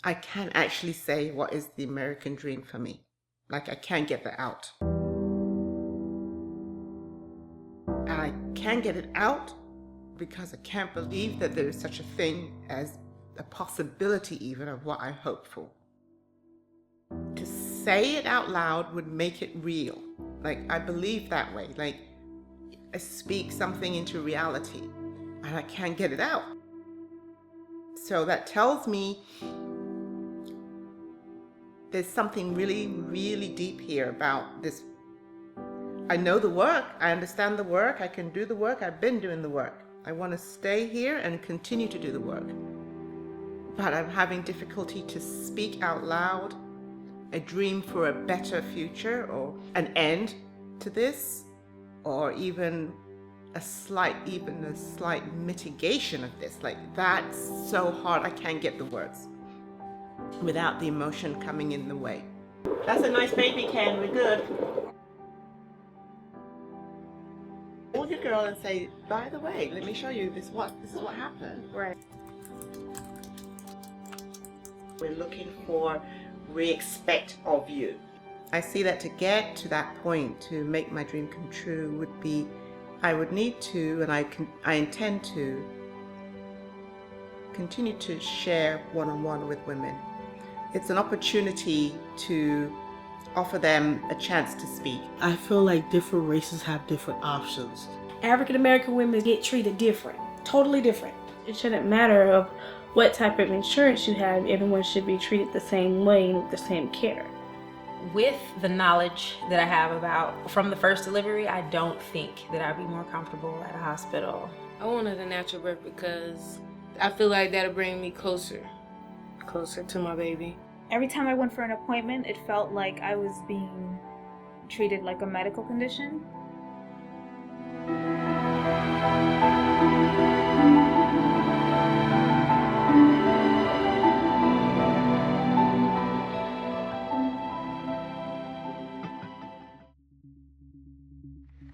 I can't actually say what is the American dream for me. Like, I can't get that out. And I can't get it out because I can't believe that there is such a thing as a possibility even of what I hope for. To say it out loud would make it real. Like, I believe that way. Like, I speak something into reality and I can't get it out. So that tells me there's something really, really deep here about this. I know the work, I understand the work, I can do the work, I've been doing the work. I want to stay here and continue to do the work. But I'm having difficulty to speak out loud a dream for a better future or an end to this, or even a slight mitigation of this. Like, that's so hard, I can't get the words without the emotion coming in the way. That's a nice baby can, we're good. Hold your girl and say, by the way, let me show you this is what happened. Right. We're looking for we expect of you. I see that to get to that point, to make my dream come true, would be I would need to, and I intend to continue to share one-on-one with women. It's an opportunity to offer them a chance to speak. I feel like different races have different options. African American women get treated different, totally different. It shouldn't matter of what type of insurance you have, everyone should be treated the same way and with the same care. With the knowledge that I have about from the first delivery, I don't think that I'd be more comfortable at a hospital. I wanted a natural birth because I feel like that'll bring me closer to my baby. Every time I went for an appointment, it felt like I was being treated like a medical condition.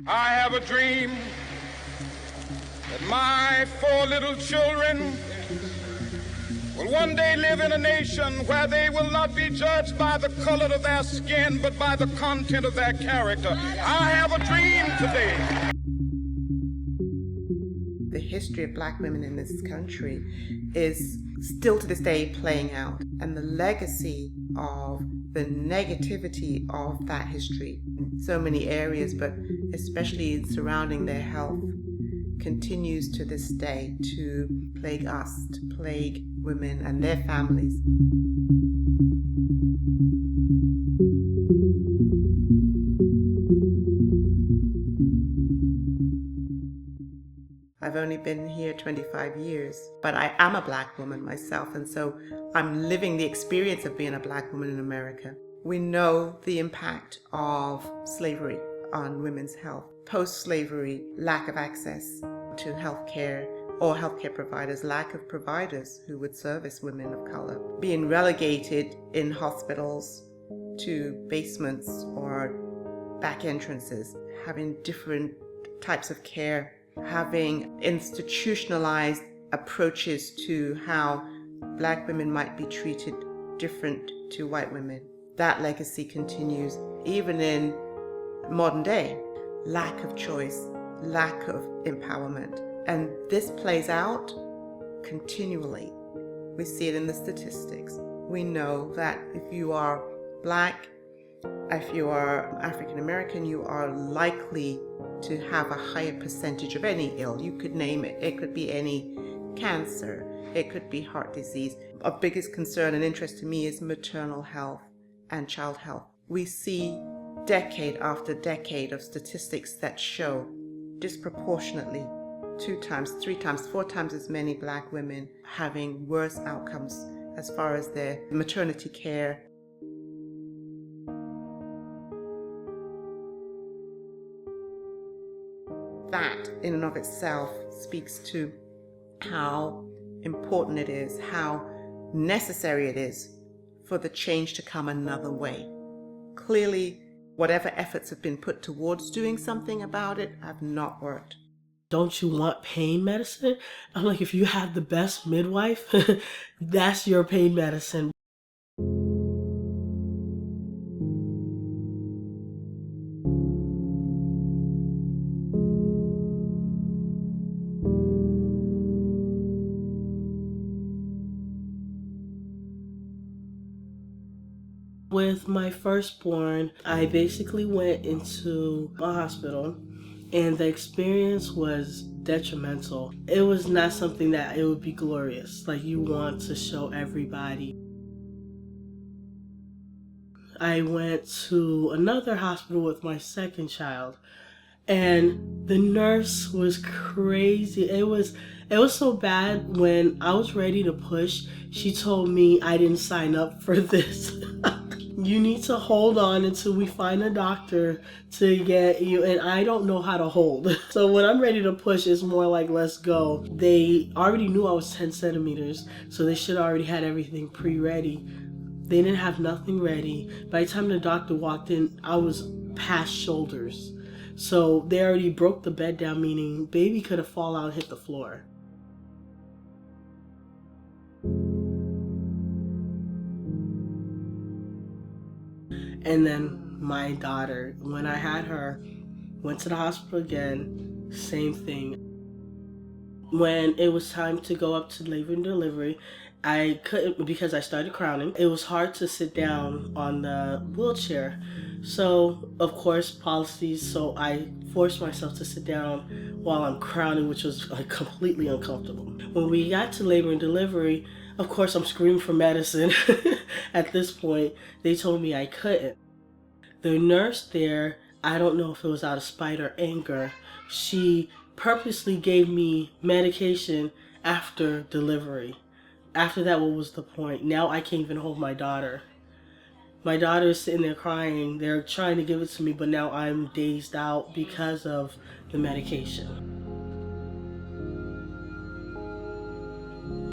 I have a dream that my 4 little children will one day live in a nation where they will not be judged by the color of their skin, but by the content of their character. I have a dream today. The history of Black women in this country is still to this day playing out, and the legacy of the negativity of that history in so many areas, but especially surrounding their health, continues to this day to plague us, to plague women and their families. I've only been here 25 years, but I am a Black woman myself, and so I'm living the experience of being a Black woman in America. We know the impact of slavery on women's health. Post-slavery, lack of access to healthcare or healthcare providers, lack of providers who would service women of color, being relegated in hospitals to basements or back entrances, having different types of care, having institutionalized approaches to how Black women might be treated different to white women. That legacy continues even in modern day. Lack of choice, lack of empowerment. And this plays out continually. We see it in the statistics. We know that if you are Black, if you are African American, you are likely to have a higher percentage of any ill. You could name it. It could be any cancer. It could be heart disease. Of biggest concern and interest to me is maternal health and child health. We see decade after decade of statistics that show disproportionately 2 times, 3 times, 4 times as many Black women having worse outcomes as far as their maternity care. That in and of itself speaks to how important it is, how necessary it is for the change to come another way. Clearly, whatever efforts have been put towards doing something about it have not worked. Don't you want pain medicine? I'm like, if you have the best midwife, that's your pain medicine. With my firstborn, I basically went into a hospital and the experience was detrimental. It was not something that it would be glorious, like you want to show everybody. I went to another hospital with my second child and the nurse was crazy. It was so bad when I was ready to push, she told me I didn't sign up for this. You need to hold on until we find a doctor to get you, and I don't know how to hold. So when I'm ready to push, it's more like, let's go. They already knew I was 10 centimeters, so they should already had everything pre-ready. They didn't have nothing ready. By the time the doctor walked in, I was past shoulders. So they already broke the bed down, meaning baby could have fallen out and hit the floor. And then my daughter, when I had her, went to the hospital again, same thing. When it was time to go up to labor and delivery, I couldn't because I started crowning. It was hard to sit down on the wheelchair. So, of course, policies, so I forced myself to sit down while I'm crowning, which was like completely uncomfortable. When we got to labor and delivery, of course, I'm screaming for medicine. At this point, they told me I couldn't. The nurse there, I don't know if it was out of spite or anger, she purposely gave me medication after delivery. After that, what was the point? Now I can't even hold my daughter. My daughter is sitting there crying. They're trying to give it to me, but now I'm dazed out because of the medication.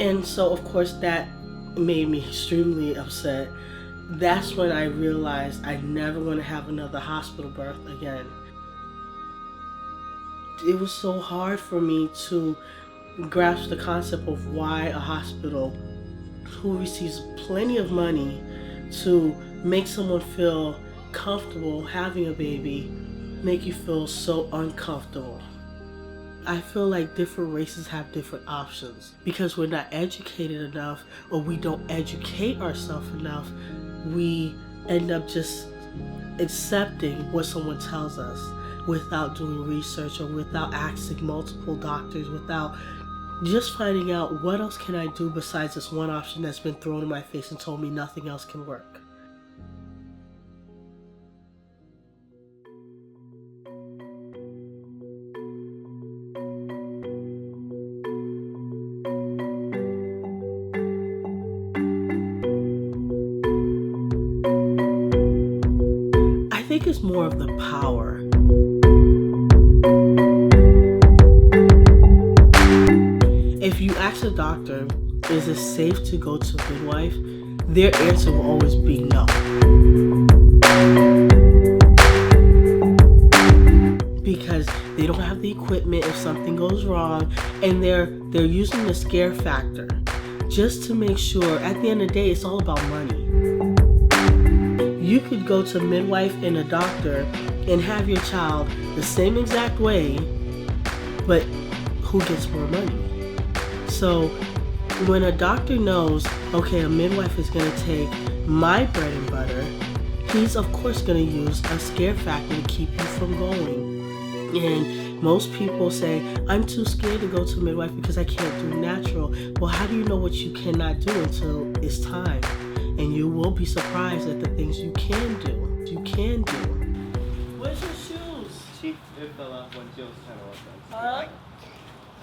And so, of course, that made me extremely upset. That's when I realized I never want to have another hospital birth again. It was so hard for me to grasp the concept of why a hospital who receives plenty of money to make someone feel comfortable having a baby, make you feel so uncomfortable. I feel like different races have different options because we're not educated enough or we don't educate ourselves enough. We end up just accepting what someone tells us without doing research or without asking multiple doctors, without just finding out what else can I do besides this one option that's been thrown in my face and told me nothing else can work. I think it's more of the power. If you ask a doctor, is it safe to go to a midwife? Their answer will always be no. Because they don't have the equipment if something goes wrong, and they're using the scare factor just to make sure. At the end of the day, it's all about money. You could go to a midwife and a doctor and have your child the same exact way, but who gets more money? So when a doctor knows, okay, a midwife is going to take my bread and butter, he's of course going to use a scare factor to keep you from going. And most people say, I'm too scared to go to a midwife because I can't do natural. Well, how do you know what you cannot do until it's time? And you will be surprised at the things you can do. You can do. Where's your shoes? It fell off when Jill was trying to walk Huh?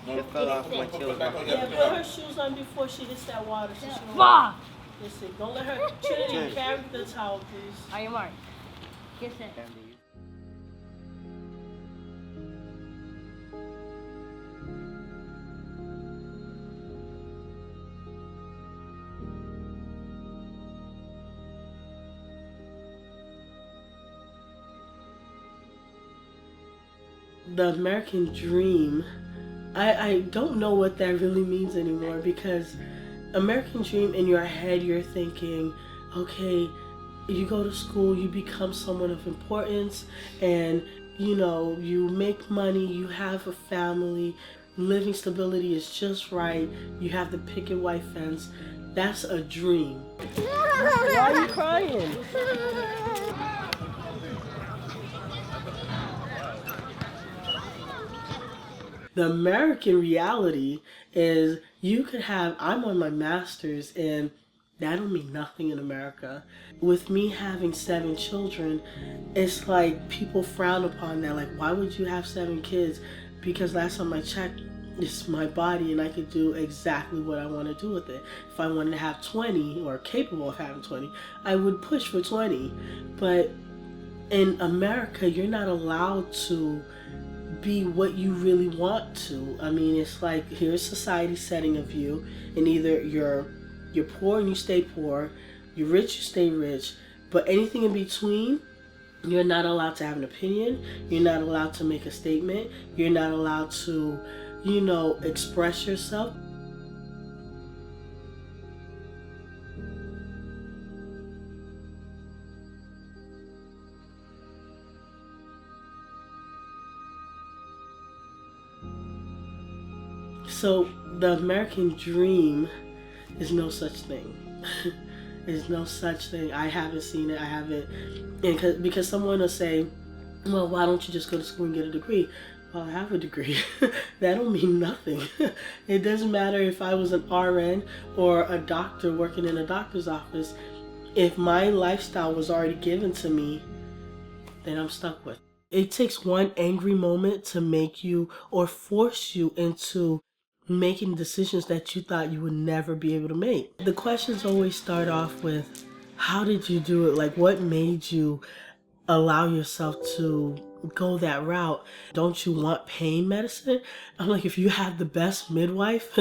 It fell off when Jill was walking. Yeah, put her shoes on before she hits that water. So she won't. Listen, don't let her. Trinity, carry the towel, please. Are you marked? Get set. The American dream, I don't know what that really means anymore, because American dream, in your head you're thinking, okay, you go to school, you become someone of importance, and you know, you make money, you have a family, living stability is just right, you have the picket white fence. That's a dream. Why are you crying? The American reality is you could have, I'm on my master's and that don't mean nothing in America. With me having 7 children, it's like people frown upon that. Like, why would you have 7 kids? Because last time I checked, it's my body and I could do exactly what I want to do with it. If I wanted to have 20 or capable of having 20, I would push for 20. But in America, you're not allowed to be what you really want to. I mean, it's like, here's society setting of you, and either you're poor and you stay poor, you're rich, you stay rich, but anything in between, you're not allowed to have an opinion, you're not allowed to make a statement, you're not allowed to, express yourself. So the American dream is no such thing. There's no such thing. I haven't seen it. I haven't. And because someone will say, well, why don't you just go to school and get a degree? Well, I have a degree. That don't mean nothing. It doesn't matter if I was an RN or a doctor working in a doctor's office. If my lifestyle was already given to me, then I'm stuck with it. It takes one angry moment to make you or force you into making decisions that you thought you would never be able to make. The questions always start off with, how did you do it? Like, what made you allow yourself to go that route? Don't you want pain medicine? I'm like, if you have the best midwife,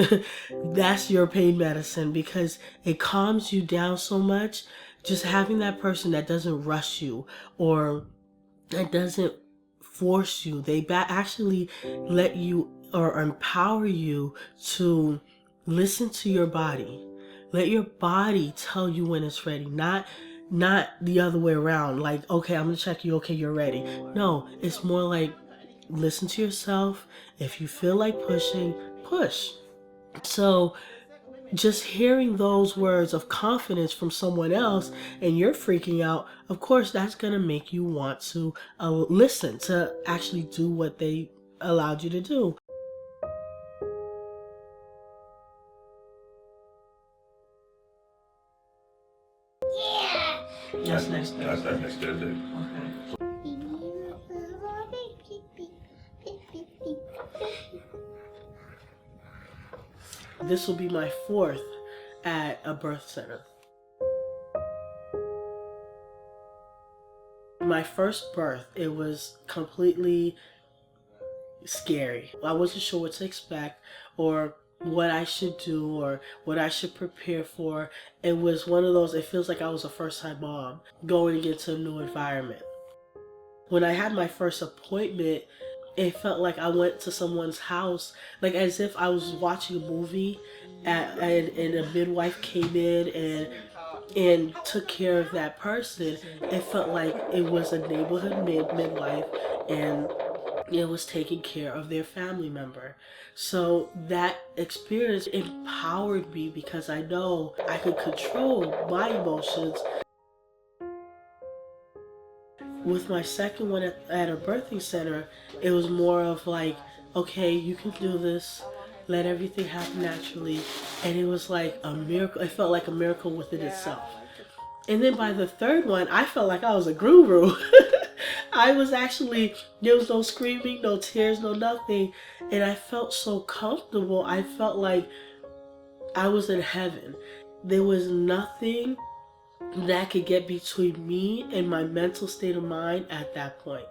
that's your pain medicine, because it calms you down so much. Just having that person that doesn't rush you or that doesn't force you. They actually let you or empower you to listen to your body. Let your body tell you when it's ready, not the other way around. Like, okay, I'm gonna check you, okay, you're ready. No, it's more like, listen to yourself. If you feel like pushing, push. So just hearing those words of confidence from someone else and you're freaking out, of course, that's gonna make you want to listen, to actually do what they allowed you to do. That's next Thursday. That's next Thursday. Okay. This will be my 4th at a birth center. My first birth, it was completely scary. I wasn't sure what to expect or what I should do or what I should prepare for. It was one of those, it feels like I was a first-time mom going into a new environment. When I had my first appointment, it felt like I went to someone's house, like as if I was watching a movie and a midwife came in and took care of that person. It felt like it was a neighborhood midwife and it was taking care of their family member. So that experience empowered me because I know I could control my emotions. With my second one at a birthing center, it was more of like, okay, you can do this, let everything happen naturally. And it was like a miracle. It felt like a miracle within itself. And then by the third one, I felt like I was a guru. I was actually, there was no screaming, no tears, no nothing. And I felt so comfortable. I felt like I was in heaven. There was nothing that could get between me and my mental state of mind at that point.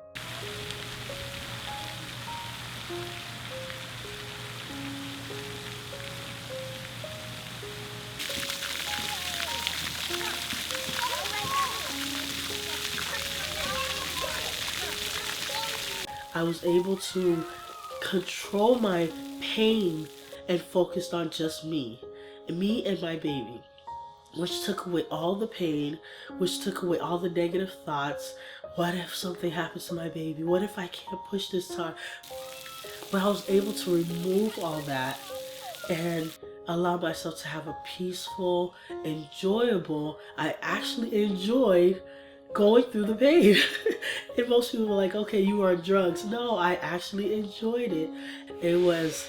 I was able to control my pain and focused on just me and my baby, which took away all the pain, which took away all the negative thoughts. What if something happens to my baby? What if I can't push this time? But I was able to remove all that and allow myself to have a peaceful, enjoyable, I actually enjoyed going through the pain. And most people were like, okay, you were on drugs. No, I actually enjoyed it. It was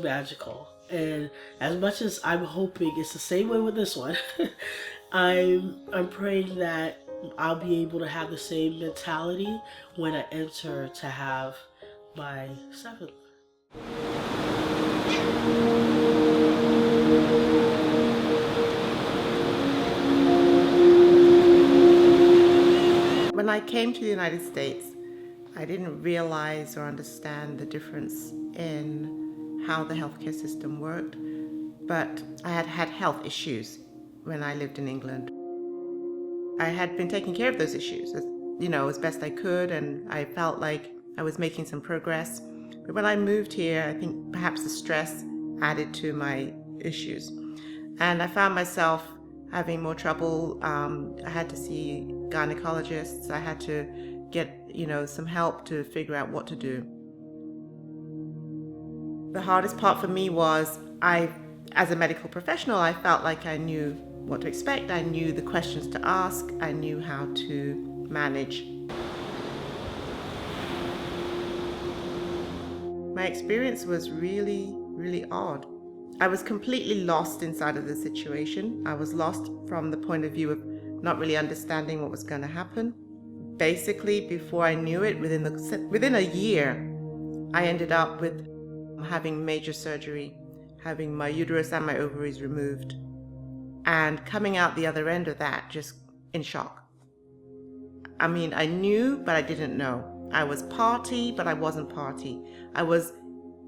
magical. And as much as I'm hoping it's the same way with this one, I'm praying that I'll be able to have the same mentality when I enter to have my seventh. When I came to the United States, I didn't realize or understand the difference in how the healthcare system worked, but I had had health issues when I lived in England. I had been taking care of those issues, as best I could, and I felt like I was making some progress. But when I moved here, I think perhaps the stress added to my issues. And I found myself having more trouble. I had to see gynecologists. I had to get, some help to figure out what to do. The hardest part for me was as a medical professional, I felt like I knew what to expect. I knew the questions to ask. I knew how to manage. My experience was really, really odd. I was completely lost inside of the situation. I was lost from the point of view of not really understanding what was going to happen. Basically, before I knew it, within a year, I ended up with having major surgery, having my uterus and my ovaries removed, and coming out the other end of that just in shock. I mean, I knew, but I didn't know. I was party, but I wasn't party. I was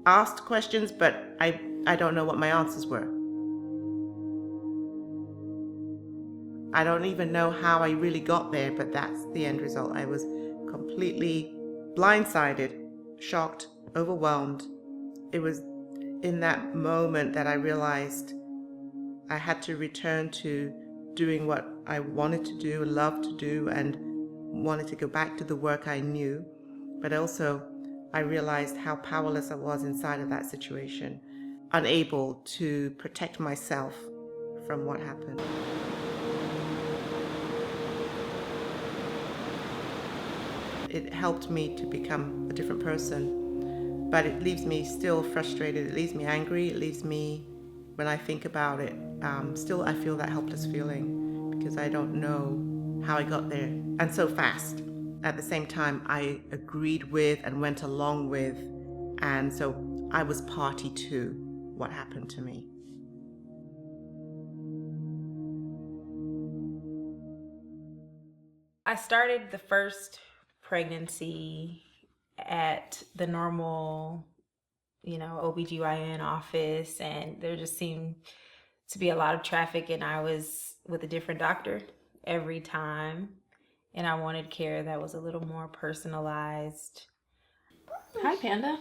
asked questions, but I don't know what my answers were. I don't even know how I really got there, but that's the end result. I was completely blindsided, shocked, overwhelmed. It was in that moment that I realized I had to return to doing what I wanted to do, loved to do, and wanted to go back to the work I knew. But also, I realized how powerless I was inside of that situation, unable to protect myself from what happened. It helped me to become a different person, but it leaves me still frustrated, it leaves me angry, it leaves me, when I think about it, still I feel that helpless feeling because I don't know how I got there, and so fast. At the same time, I agreed with and went along with, and so I was party to what happened to me. I started the first pregnancy at the normal, OBGYN office, and there just seemed to be a lot of traffic, and I was with a different doctor every time, and I wanted care that was a little more personalized. Hi, Panda.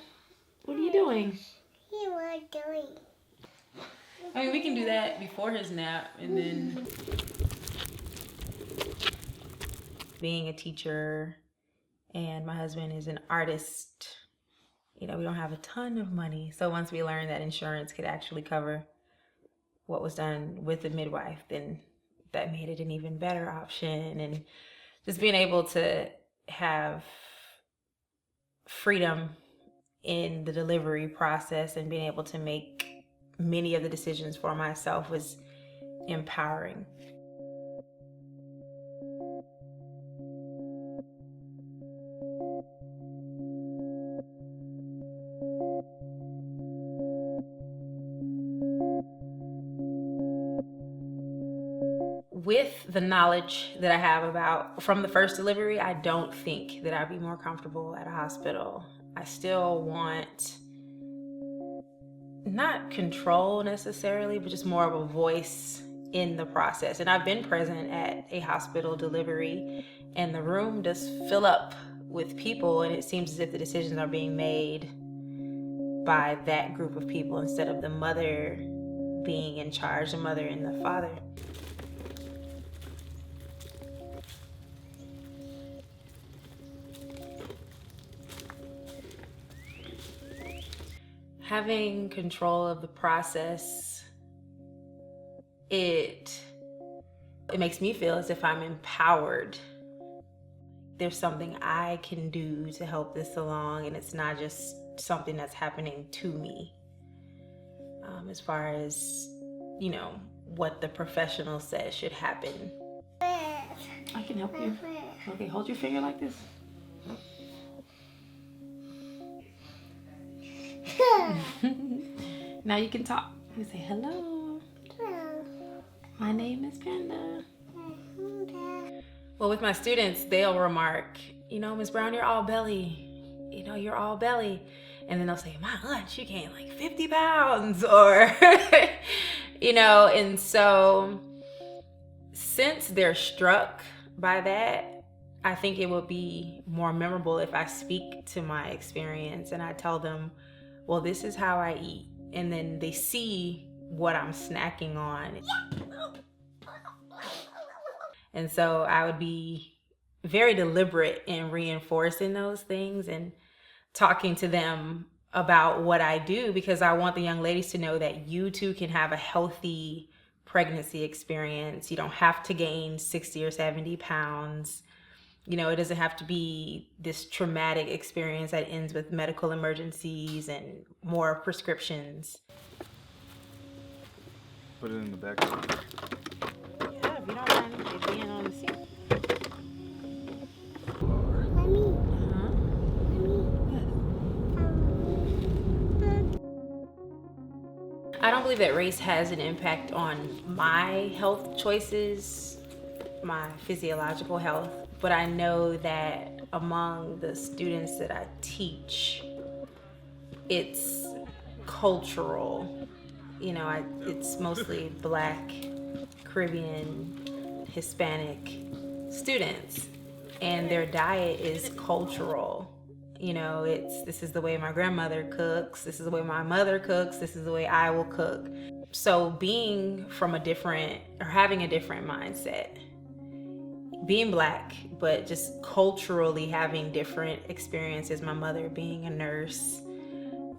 What are you doing? You are doing. I mean, we can do that before his nap, and then being a teacher, and my husband is an artist. We don't have a ton of money. So once we learned that insurance could actually cover what was done with the midwife, then that made it an even better option. And just being able to have freedom in the delivery process and being able to make many of the decisions for myself was empowering. With the knowledge that I have from the first delivery, I don't think that I'd be more comfortable at a hospital. I still want not control necessarily, but just more of a voice in the process. And I've been present at a hospital delivery, and the room does fill up with people, and it seems as if the decisions are being made by that group of people instead of the mother being in charge, the mother and the father. Having control of the process it makes me feel as if I'm empowered. There's something I can do to help this along, and it's not just something that's happening to me. As far as, what the professional says should happen. I can help you. Okay, hold your finger like this. Now you can talk. You say hello. My name is Panda. Well, with my students, they'll remark, Ms. Brown, you're all belly. You're all belly. And then they'll say, my aunt, she gained like 50 pounds or, and so since they're struck by that, I think it would be more memorable if I speak to my experience and I tell them, well, this is how I eat. And then they see what I'm snacking on. And so I would be very deliberate in reinforcing those things and talking to them about what I do, because I want the young ladies to know that you too can have a healthy pregnancy experience. You don't have to gain 60 or 70 pounds. It doesn't have to be this traumatic experience that ends with medical emergencies and more prescriptions. Put it in the back. Yeah, if you don't mind it being on the seat. I don't believe that race has an impact on my health choices, my physiological health, but I know that among the students that I teach, it's cultural. It's mostly Black, Caribbean, Hispanic students, and their diet is cultural. This is the way my grandmother cooks, this is the way my mother cooks, this is the way I will cook. So being from having a different mindset, being Black, but just culturally having different experiences, my mother being a nurse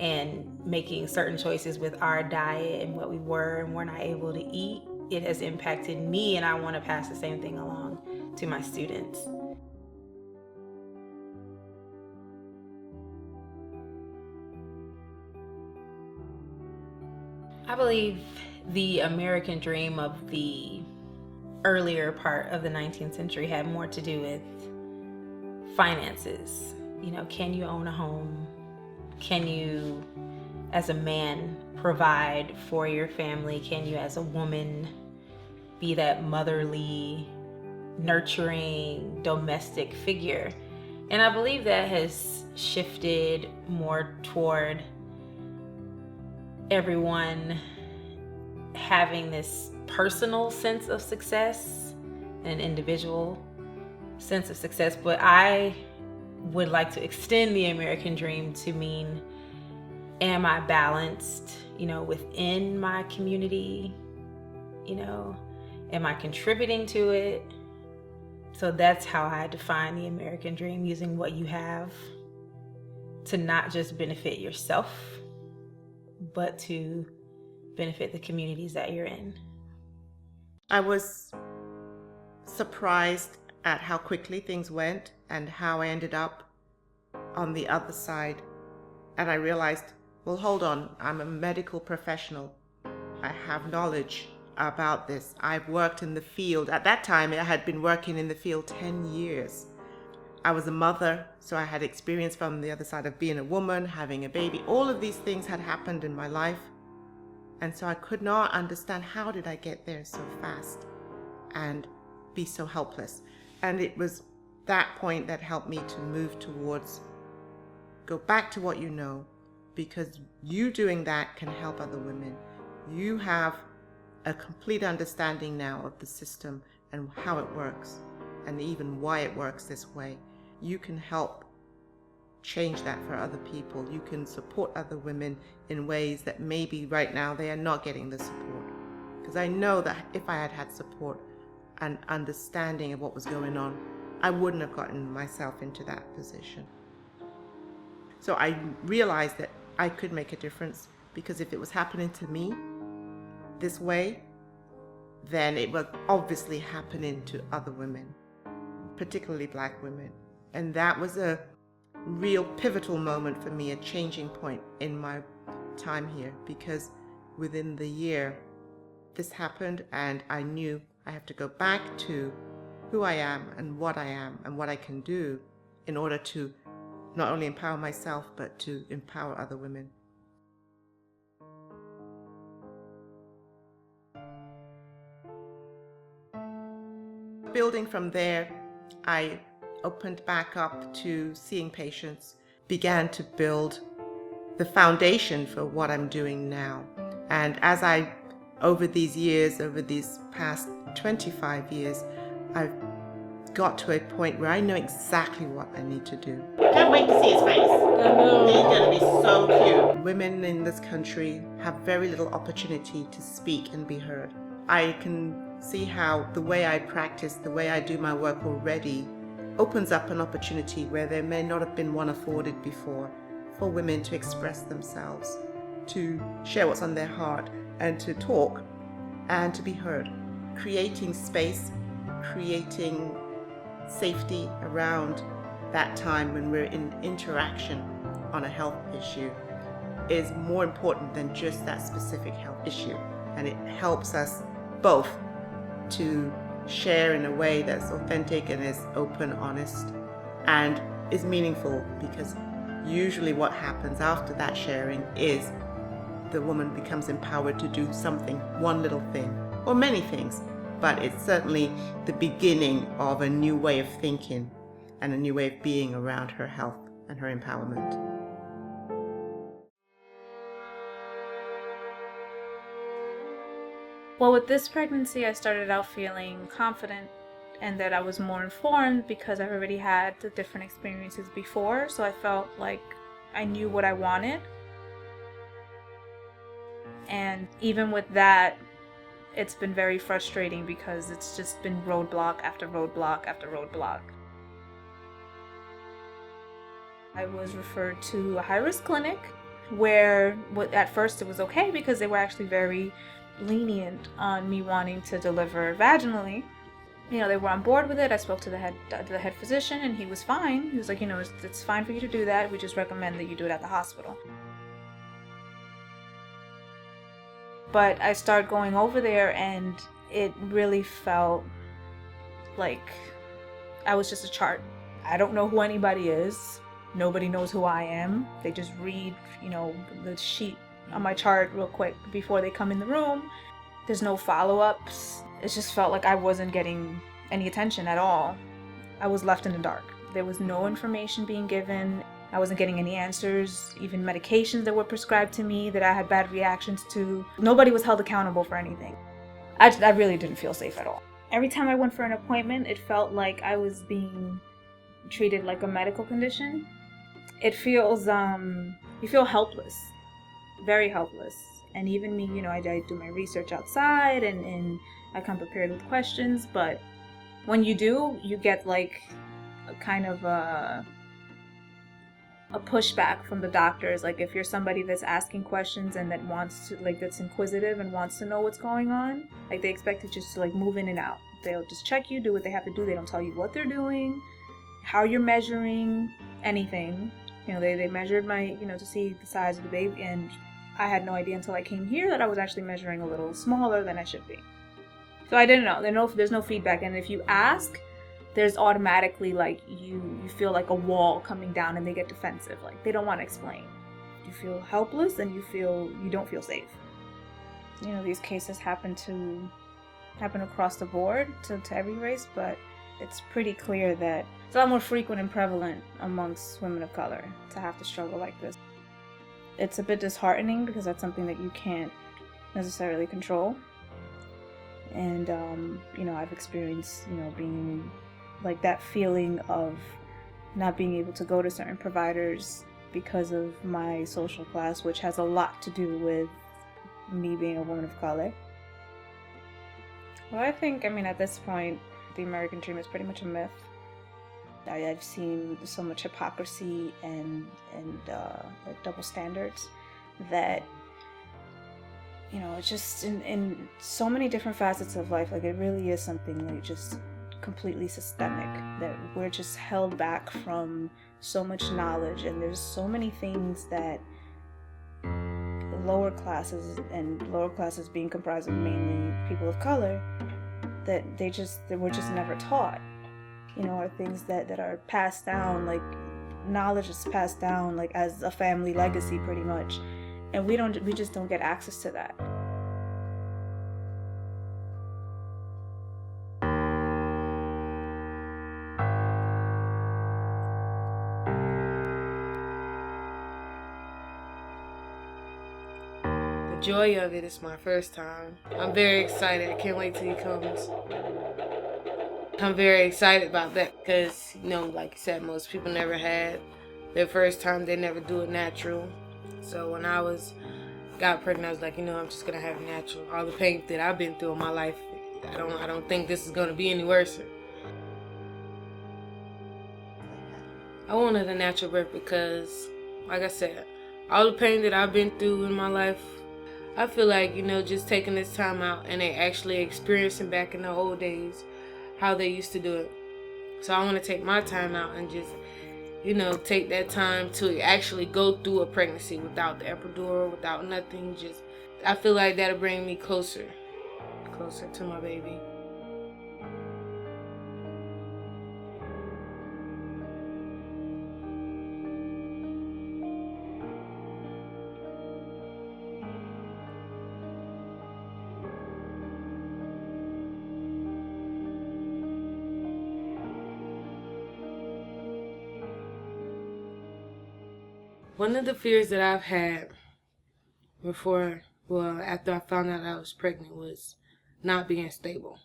and making certain choices with our diet and what we were and were not able to eat, it has impacted me, and I want to pass the same thing along to my students. I believe the American dream of the earlier part of the 19th century had more to do with finances. Can you own a home? Can you, as a man, provide for your family? Can you, as a woman, be that motherly, nurturing, domestic figure? And I believe that has shifted more toward everyone having this personal sense of success, an individual sense of success. But I would like to extend the American dream to mean, am I balanced, within my community? Am I contributing to it? So that's how I define the American dream, using what you have to not just benefit yourself, but to benefit the communities that you're in. I was surprised at how quickly things went and how I ended up on the other side. And I realized, well, hold on, I'm a medical professional. I have knowledge about this. I've worked in the field. At that time, I had been working in the field 10 years. I was a mother, so I had experience from the other side of being a woman, having a baby. All of these things had happened in my life. And so I could not understand, how did I get there so fast and be so helpless? And it was that point that helped me to move towards, go back to what you know, because you doing that can help other women. You have a complete understanding now of the system and how it works, and even why it works this way. You can help change that for other people. You can support other women in ways that maybe right now they are not getting the support. Because I know that if I had had support and understanding of what was going on, I wouldn't have gotten myself into that position. So I realized that I could make a difference, because if it was happening to me this way, then it was obviously happening to other women, particularly Black women. And that was a real pivotal moment for me, a changing point in my time here, because within the year this happened, and I knew I have to go back to who I am and what I can do in order to not only empower myself, but to empower other women. Building from there, I opened back up to seeing patients, began to build the foundation for what I'm doing now. And as over these past 25 years, I've got to a point where I know exactly what I need to do. Can't wait to see his face. He's going to be so cute. Women in this country have very little opportunity to speak and be heard. I can see how the way I practice, the way I do my work already, opens up an opportunity where there may not have been one afforded before for women to express themselves, to share what's on their heart, and to talk and to be heard. Creating space, creating safety around that time when we're in interaction on a health issue is more important than just that specific health issue. And it helps us both to share in a way that's authentic and is open, honest, and is meaningful, because usually what happens after that sharing is the woman becomes empowered to do something, one little thing, or many things, but it's certainly the beginning of a new way of thinking and a new way of being around her health and her empowerment. Well, with this pregnancy, I started out feeling confident and that I was more informed because I've already had the different experiences before. So I felt like I knew what I wanted. And even with that, it's been very frustrating because it's just been roadblock after roadblock after roadblock. I was referred to a high-risk clinic where at first it was okay because they were actually very lenient on me wanting to deliver vaginally. You know, they were on board with it. I spoke to the head physician and he was fine. He was like, you know, it's fine for you to do that. We just recommend that you do it at the hospital. But I started going over there and it really felt like I was just a chart. I don't know who anybody is. Nobody knows who I am. They just read, you know, the sheet on my chart real quick before they come in the room. There's no follow-ups. It just felt like I wasn't getting any attention at all. I was left in the dark. There was no information being given. I wasn't getting any answers, even medications that were prescribed to me that I had bad reactions to. Nobody was held accountable for anything. I really didn't feel safe at all. Every time I went for an appointment, it felt like I was being treated like a medical condition. It feels, you feel helpless, very helpless. And even me, you know, I do my research outside and I come prepared with questions, but when you do, you get like a kind of a pushback from the doctors. Like if you're somebody that's asking questions and that wants to, like, that's inquisitive and wants to know what's going on, like they expect you just to like move in and out. They'll just check you, do what they have to do. They don't tell you what they're doing, how you're measuring, anything. You know, they measured my, you know, to see the size of the baby, and I had no idea until I came here that I was actually measuring a little smaller than I should be. So I didn't know. There's no feedback, and if you ask, there's automatically like you feel like a wall coming down and they get defensive. Like they don't want to explain. You feel helpless and you don't feel safe. You know, these cases happen across the board to every race, but it's pretty clear that it's a lot more frequent and prevalent amongst women of color to have to struggle like this. It's a bit disheartening because that's something that you can't necessarily control. And, you know, I've experienced, you know, being like that feeling of not being able to go to certain providers because of my social class, which has a lot to do with me being a woman of color. Well, I mean, at this point, the American dream is pretty much a myth. I've seen so much hypocrisy and like double standards that you know, it's just in so many different facets of life. Like, it really is something like just completely systemic, that we're just held back from so much knowledge, and there's so many things that lower classes, and lower classes being comprised of mainly people of color, that we're just never taught, you know, are things that are passed down, like knowledge is passed down like as a family legacy pretty much, and we just don't get access to that. The joy of it is my first time. I'm very excited. I can't wait till he comes. I'm very excited about that because, you know, like you said, most people never had their first time. They never do it natural. So when I got pregnant, I was like, you know, I'm just gonna have it natural. All the pain that I've been through in my life, I don't think this is gonna be any worse. I wanted a natural birth because, like I said, all the pain that I've been through in my life, I feel like, you know, just taking this time out and they actually experiencing back in the old days how they used to do it. So I want to take my time out and just, you know, take that time to actually go through a pregnancy without the epidural, without nothing. Just, I feel like that'll bring me closer to my baby. One of the fears that I've had after I found out I was pregnant was not being stable.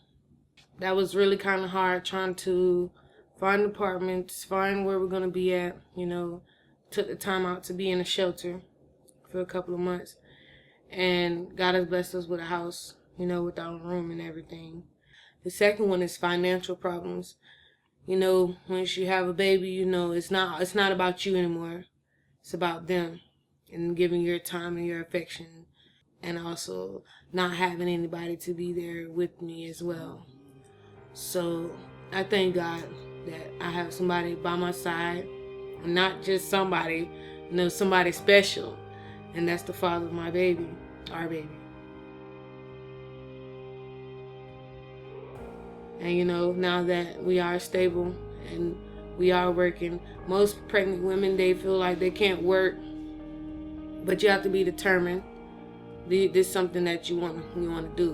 That was really kind of hard, trying to find apartments, find where we're going to be at, you know. Took the time out to be in a shelter for a couple of months. And God has blessed us with a house, you know, with our own room and everything. The second one is financial problems. You know, once you have a baby, you know, it's not about you anymore. It's about them and giving your time and your affection, and also not having anybody to be there with me as well. So I thank God that I have somebody by my side, and not just somebody, you know, somebody special, and that's the father of my baby, our baby. And you know, now that we are stable and we are working, most pregnant women, they feel like they can't work, but you have to be determined. This is something that you want to do.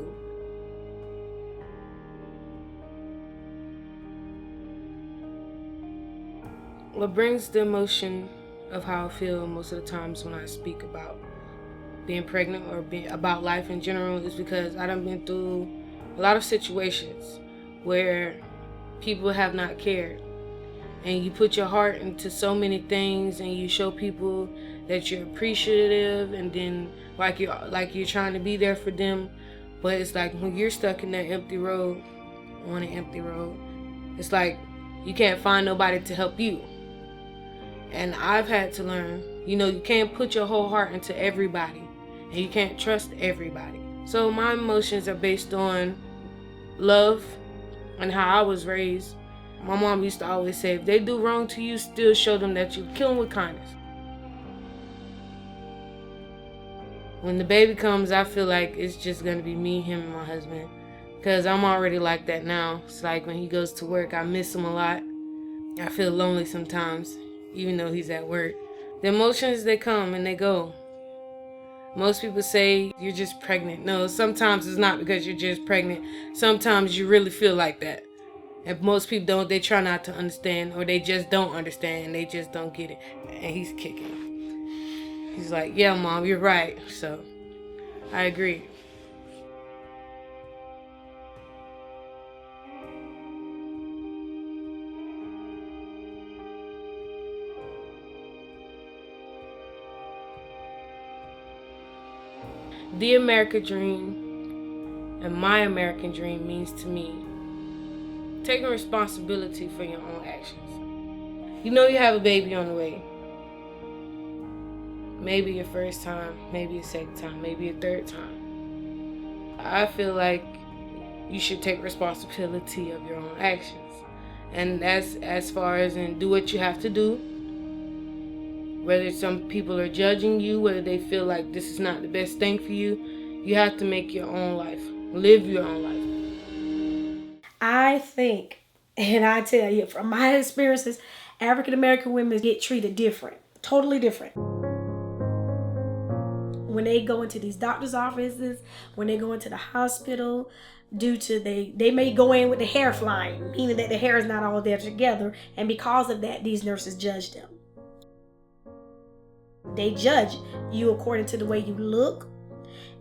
What brings the emotion of how I feel most of the times when I speak about being pregnant or about life in general is because I done been through a lot of situations where people have not cared. And you put your heart into so many things, and you show people that you're appreciative, and then like you're trying to be there for them. But it's like when you're stuck in that empty road, on an empty road, it's like you can't find nobody to help you. And I've had to learn, you know, you can't put your whole heart into everybody, and you can't trust everybody. So my emotions are based on love and how I was raised. My mom used to always say, if they do wrong to you, still show them that you kill them with kindness. When the baby comes, I feel like it's just going to be me, him, and my husband. Because I'm already like that now. It's like when he goes to work, I miss him a lot. I feel lonely sometimes, even though he's at work. The emotions, they come and they go. Most people say you're just pregnant. No, sometimes it's not because you're just pregnant. Sometimes you really feel like that. And most people don't, they try not to understand, or they just don't understand, and they just don't get it. And he's kicking. He's like, yeah, Mom, you're right. So, I agree. The American dream and my American dream means to me taking responsibility for your own actions. You know you have a baby on the way. Maybe your first time, maybe a second time, maybe a third time. I feel like you should take responsibility of your own actions. And that's as far as in do what you have to do. Whether some people are judging you, whether they feel like this is not the best thing for you, you have to make your own life. Live your own life. I think, and I tell you, from my experiences, African American women get treated different. Totally different. When they go into these doctor's offices, when they go into the hospital, due to they may go in with the hair flying, meaning that the hair is not all there together, and because of that, these nurses judge them. They judge you according to the way you look,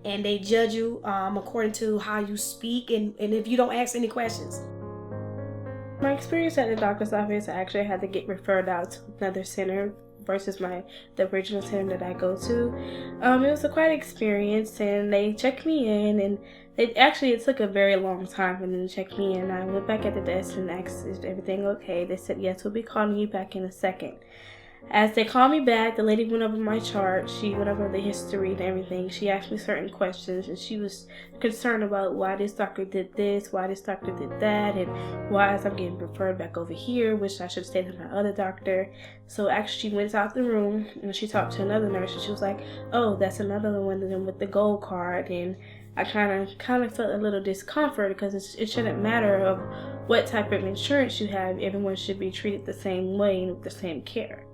and they judge you according to how you speak, and if you don't ask any questions. My experience at the doctor's office, I actually had to get referred out to another center versus the original center that I go to. It was a quite experience, and they checked me in, and it took a very long time for them to check me in. I went back at the desk and asked, is everything okay? They said, yes, we'll be calling you back in a second. As they called me back, the lady went over my chart. She went over the history and everything. She asked me certain questions, and she was concerned about why this doctor did this, why this doctor did that, and why I'm getting referred back over here, which I should have stayed with my other doctor. So actually she went out the room, and she talked to another nurse, and she was like, oh, that's another one of them with the gold card. And I kind of felt a little discomfort because it shouldn't matter of what type of insurance you have. Everyone should be treated the same way and with the same care.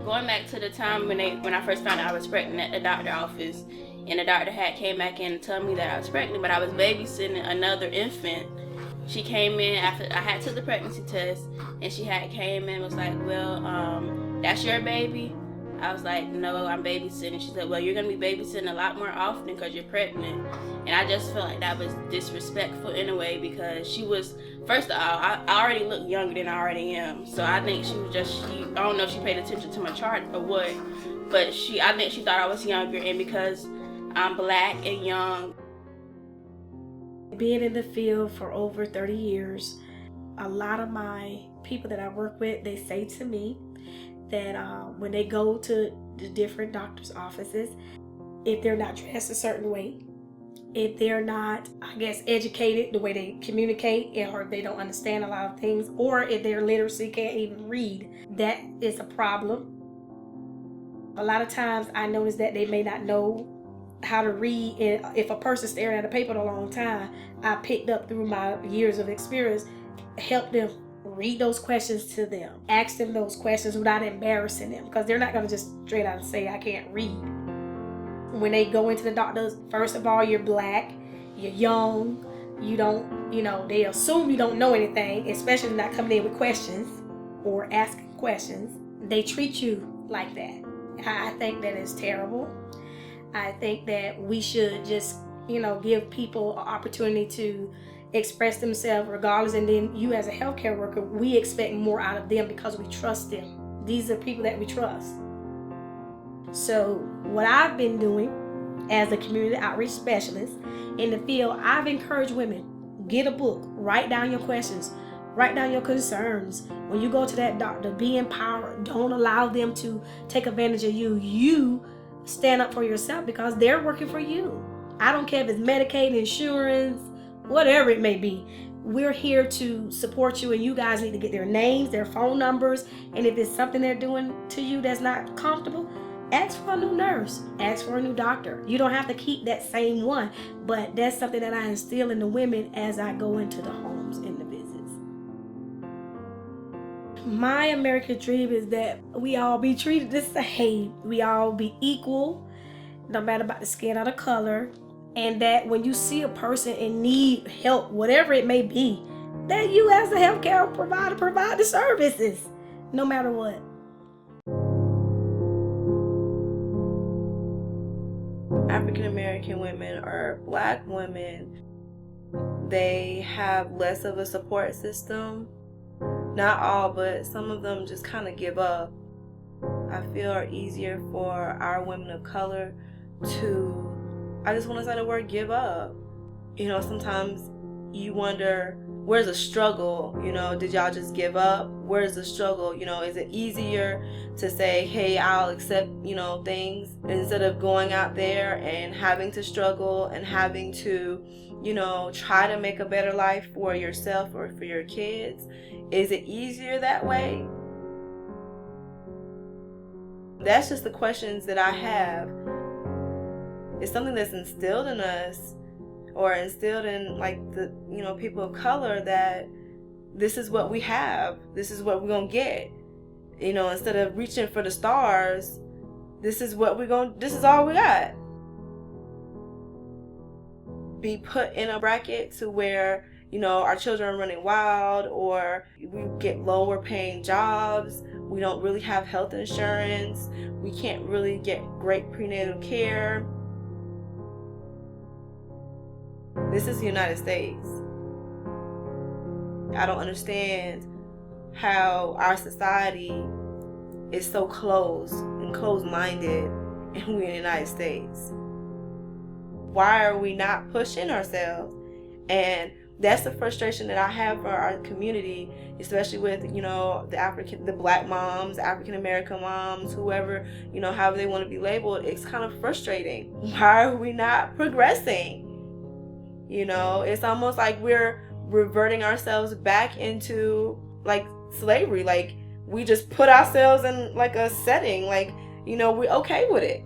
Going back to the time when I first found out I was pregnant at the doctor's office, and the doctor had came back in and told me that I was pregnant, but I was babysitting another infant. She came in after I had took the pregnancy test, and she had came in and was like, well, that's your baby? I was like, no, I'm babysitting. She said, well, you're going to be babysitting a lot more often because you're pregnant. And I just felt like that was disrespectful in a way, because she was, first of all, I already look younger than I already am. So I think she was I don't know if she paid attention to my chart or what, but I think she thought I was younger, and because I'm black and young. Being in the field for over 30 years, a lot of my people that I work with, they say to me that when they go to the different doctor's offices, if they're not dressed a certain way, if they're not, I guess, educated the way they communicate, or they don't understand a lot of things, or if their literacy can't even read, that is a problem. A lot of times I notice that they may not know how to read, and if a person's staring at a paper a long time, I picked up through my years of experience, help them read those questions to them, ask them those questions without embarrassing them, because they're not going to just straight out say, I can't read. When they go into the doctors, first of all, you're black, you're young, you don't, they assume you don't know anything, especially not coming in with questions or asking questions. They treat you like that. I think that is terrible. I think that we should just, give people an opportunity to express themselves regardless, and then you as a healthcare worker, we expect more out of them because we trust them. These are people that we trust. So what I've been doing as a community outreach specialist in the field, I've encouraged women, get a book, write down your questions, write down your concerns. When you go to that doctor, be empowered. Don't allow them to take advantage of you. You stand up for yourself because they're working for you. I don't care if it's Medicaid, insurance, whatever it may be. We're here to support you, and you guys need to get their names, their phone numbers, and if it's something they're doing to you that's not comfortable, ask for a new nurse, ask for a new doctor. You don't have to keep that same one, but that's something that I instill in the women as I go into the homes and the visits. My American dream is that we all be treated the same. We all be equal, no matter about the skin or the color. And that when you see a person in need, help, whatever it may be, that you as a healthcare provider provide the services, no matter what. African American women or Black women, they have less of a support system. Not all, but some of them just kind of give up. I feel it's easier for our women of color to, I just want to say the word give up. Sometimes you wonder, where's the struggle? You know, did y'all just give up? Where's the struggle? You know, is it easier to say, hey, I'll accept, you know, things, instead of going out there and having to struggle and having to, you know, try to make a better life for yourself or for your kids? Is it easier that way? That's just the questions that I have. It's something that's instilled in us, or instilled in like the, you know, people of color, that this is what we have, this is what we're gonna get. You know, instead of reaching for the stars, this is all we got. Be put in a bracket to where, you know, our children are running wild, or we get lower paying jobs, we don't really have health insurance, we can't really get great prenatal care. This is the United States. I don't understand how our society is so closed and closed-minded, and we're in the United States. Why are we not pushing ourselves? And that's the frustration that I have for our community, especially with, you know, the Black moms, African American moms, whoever, you know, however they want to be labeled. It's kind of frustrating. Why are we not progressing? You know, it's almost like we're reverting ourselves back into like slavery. Like, we just put ourselves in like a setting, like, you know, we're okay with it.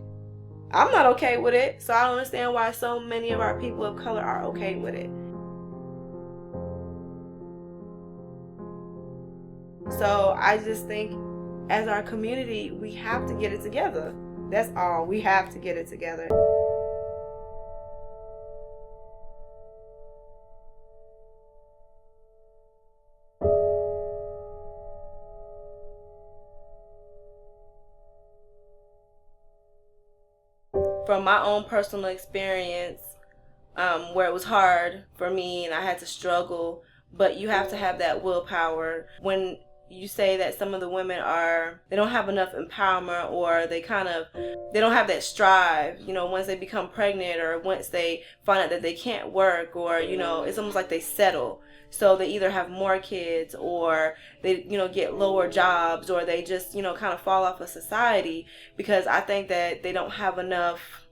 I'm not okay with it, so I don't understand why so many of our people of color are okay with it. So I just think, as our community, we have to get it together. That's all. We have to get it together. From my own personal experience, where it was hard for me and I had to struggle, but you have to have that willpower. When you say that some of the women they don't have enough empowerment, or they don't have that strive, you know, once they become pregnant, or once they find out that they can't work, or, you know, it's almost like they settle. So they either have more kids, or they, you know, get lower jobs, or they just, you know, kind of fall off of society, because I think that they don't have enough,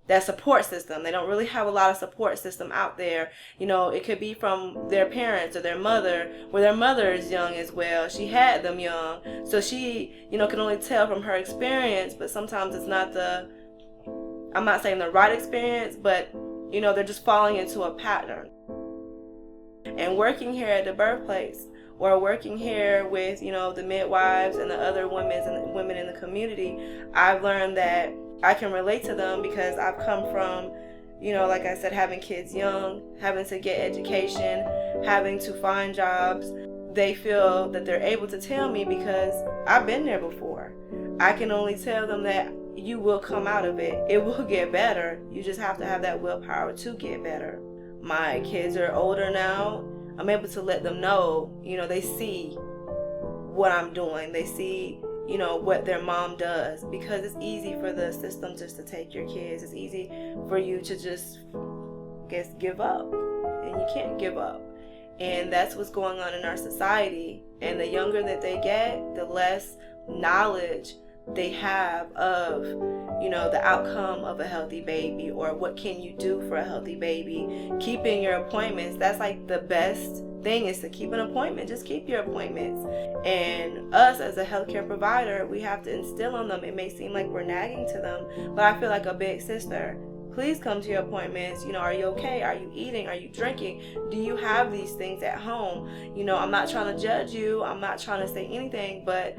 that support system. They don't really have a lot of support system out there. You know, it could be from their parents or their mother, where their mother is young as well. She had them young. So she, you know, can only tell from her experience, but sometimes it's not I'm not saying the right experience, but, you know, they're just falling into a pattern. And working here at the birthplace, or working here with, you know, the midwives and the other women in the community, I've learned that I can relate to them, because I've come from, you know, like I said, having kids young, having to get education, having to find jobs. They feel that they're able to tell me, because I've been there before. I can only tell them that you will come out of it. It will get better. You just have to have that willpower to get better. My kids are older now. I'm able to let them know, you know, they see what I'm doing. They see, you know, what their mom does, because it's easy for the system just to take your kids. It's easy for you to just, give up, and you can't give up. And that's what's going on in our society. And the younger that they get, the less knowledge they have of, you know, the outcome of a healthy baby, or what can you do for a healthy baby. Keeping your appointments, that's like the best thing, is to keep an appointment. Just keep your appointments. And us as a healthcare provider, we have to instill on them. It may seem like we're nagging to them, but I feel like a big sister. Please come to your appointments. You know, are you okay? Are you eating? Are you drinking? Do you have these things at home? You know, I'm not trying to judge you. I'm not trying to say anything, but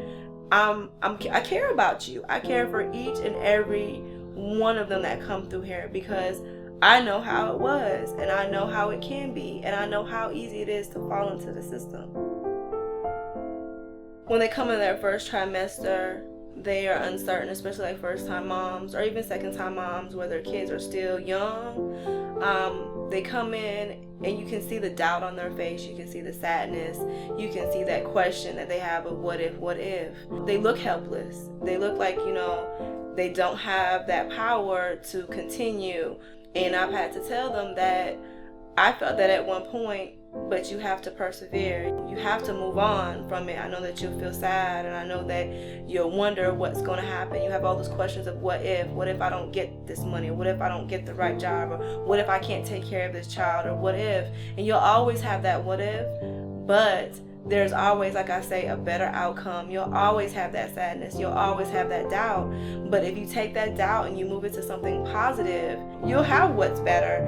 I care about you. I care for each and every one of them that come through here, because I know how it was, and I know how it can be, and I know how easy it is to fall into the system. When they come in their first trimester, they are uncertain, especially like first-time moms, or even second-time moms where their kids are still young. They come in and you can see the doubt on their face. You can see the sadness. You can see that question that they have of what if? They look helpless. They look like, you know, they don't have that power to continue. And I've had to tell them that I felt that at one point, but you have to persevere. You have to move on from it. I know that you'll feel sad, and I know that you'll wonder what's going to happen. You have all those questions of what if I don't get this money, or what if I don't get the right job, or what if I can't take care of this child, or what if, and you'll always have that what if, but there's always, like I say, a better outcome. You'll always have that sadness. You'll always have that doubt. But if you take that doubt and you move it to something positive, you'll have what's better.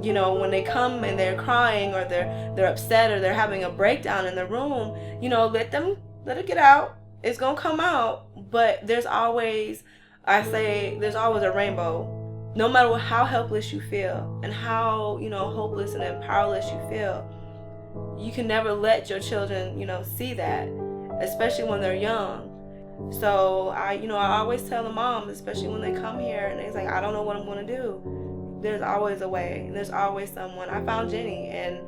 You know, when they come and they're crying, or they're upset, or they're having a breakdown in the room, you know, let it get out. It's gonna come out. But there's always, I say, there's always a rainbow. No matter how helpless you feel and how, you know, hopeless and powerless you feel, you can never let your children, you know, see that, especially when they're young. So I always tell the moms, especially when they come here and they're like, I don't know what I'm gonna do. There's always a way, and there's always someone. I found Jenny, and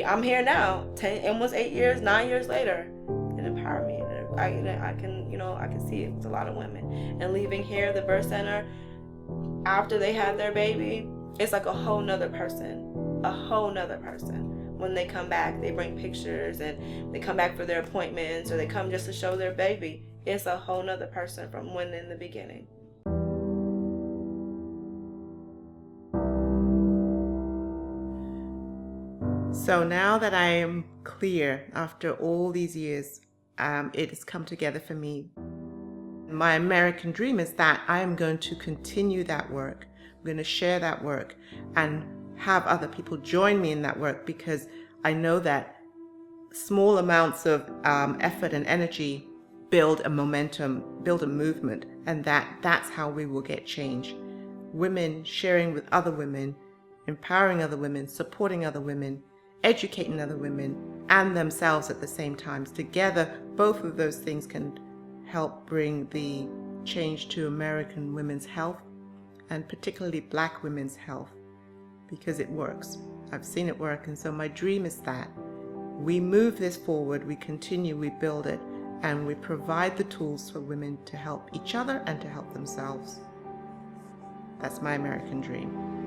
I'm here now, 9 years later. It empowered me. I can see it with a lot of women. And leaving here, the birth center, after they have their baby, it's like a whole nother person. When they come back, they bring pictures, and they come back for their appointments, or they come just to show their baby. It's a whole nother person from when in the beginning. So now that I am clear after all these years, it has come together for me. My American dream is that I am going to continue that work. I'm going to share that work and have other people join me in that work, because I know that small amounts of effort and energy build a momentum, build a movement, and that's how we will get change. Women sharing with other women, empowering other women, supporting other women, educating other women and themselves at the same time. Together, both of those things can help bring the change to American women's health, and particularly Black women's health, because it works. I've seen it work, and so my dream is that we move this forward, we continue, we build it, and we provide the tools for women to help each other and to help themselves. That's my American dream.